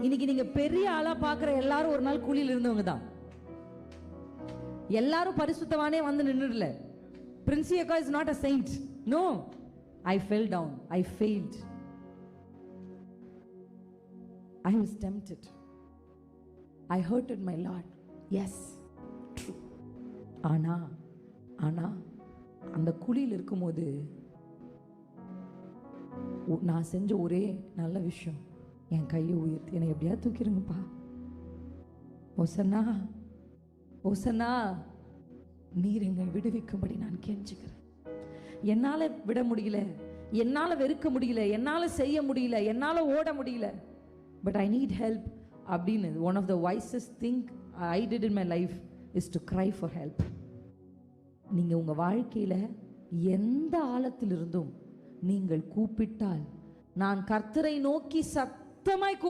இன்னைக்கு நீங்க பெரிய ஆளா பாக்குற எல்லாரும் ஒரு நாள் குழியில் இருந்தவங்க தான். எல்லாரும் பரிசுத்தவானே வந்து நின்னுடல. பிரின்சியக்கா is not a saint. No, I fell down, I failed, I was tempted, I hurted my Lord. Yes, true. ஆனா அந்த குழியில் இருக்கும்போது நான் செஞ்ச ஒரே நல்ல விஷயம், என் கையை உயர்த்தி என்னை எப்படியா தூக்கிடுங்கப்பா, ஓசன்னா ஓசன்னா, நீர் என்னை விடுவிக்கும்படி நான் கெஞ்சுகிறேன். என்னால் விட முடியல, என்னால் வெறுக்க முடியல, என்னால் செய்ய முடியல, என்னால் ஓட முடியல, பட் ஐ நீட் ஹெல்ப் அப்படின்னு. One of the wisest thing I did in my life is to cry for help. நீங்கள் உங்கள் வாழ்க்கையில் எந்த ஆழத்திலிருந்தும் நீங்கள் கூப்பிட்டால், நான் கர்த்தரை நோக்கி சத்தமாய்